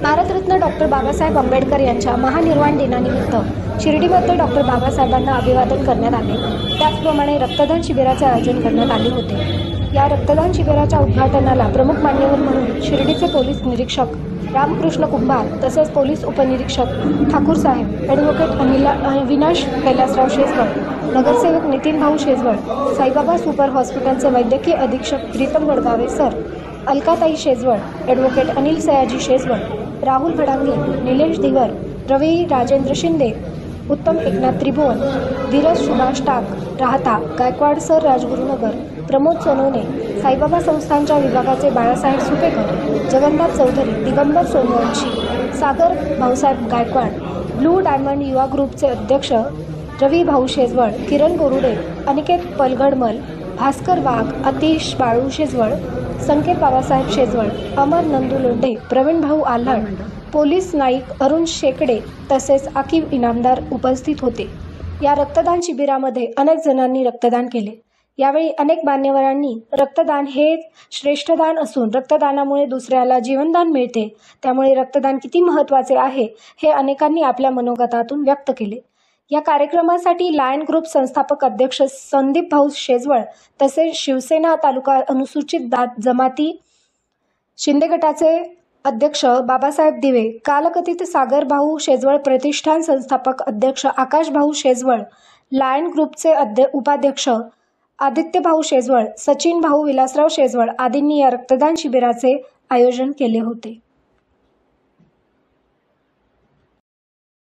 Bharat Ratna doctor Babasaheb Ambedkar यांच्या महानिर्वाण दिनानिमित्त शिर्डीमध्ये doctor बाबासाहेबांना अभिवादन करण्यात आले। त्याचप्रमाणे रक्तदान शिबिराचे आयोजन करण्यात आले होते। या रक्तदान शिबिराच्या उद्घाटनाला प्रमुख मान्यवर म्हणून शिर्डीचे पोलीस निरीक्षक रामकृष्ण कुंभार तसेच पोलीस उपनिरीक्षक ठाकूर साहेब, ॲडव्होकेट अविनाश कैलासराव शेजवळ, नगरसेवक नितीन भाऊ शेजवळ, साईबाबा सुपर हॉस्पिटलचे वैद्यकीय अधीक्षक प्रीतम वडगावे सर, अलकाताई शेजवळ, ॲडव्होकेट अनिल सयाजी शेजवळ, राहुल भडांगे, निलेश धीवर, रवी राजेंद्र शिंदे, उत्तम एकनाथ त्रिभुवन, धीरज सुभाष टाक राहता, गायकवाड सर राजगुरुनगर, प्रमोद सोनवणे, साईबाबा संस्थांच्या विभागाचे बाळासाहेब सुपेकर, जगन्नाथ चौधरी, दिगंबर सोनवंशी, सागर भाऊसाहेब गायकवाड, ब्लू डायमंड युवा ग्रुपचे अध्यक्ष रवी भाऊ शेजवळ, किरण बोरुडे, अनिकेत पलगडमल, भास्कर वाघ, अतिश बाळू शेजवळ, संकेत बाबासाहेब शेजवळ, अमर नंदू लोंढे, प्रवीण भाऊ आल्हाड, पोलीस नाईक अरुण शेकडे तसेच आकिब इनामदार उपस्थित होते। या रक्तदान शिबिरामध्ये अनेक जणांनी रक्तदान केले। यावेळी अनेक मान्यवरांनी रक्तदान हे श्रेष्ठ दान असून रक्तदानामुळे दुसऱ्याला जीवनदान मिळते, त्यामुळे रक्तदान किती महत्त्वाचे आहे हे अनेकांनी आपल्या मनोगतातून व्यक्त केले। या कार्यक्रमासाठी लायन ग्रुप संस्थापक अध्यक्ष संदीप भाऊ शेजवळ तसेच शिवसेना तालुका अनुसूचित जमाती शिंदे गटाचे अध्यक्ष बाबासाहेब दिवे, कालकथित सागर भाऊ शेजवळ प्रतिष्ठान संस्थापक अध्यक्ष आकाश भाऊ शेजवळ, लायन ग्रुपचे उपाध्यक्ष आदित्य भाऊ शेजवळ, सचिन भाऊ विलासराव शेजवळ आदींनी या रक्तदान शिबिराचे आयोजन केले होते।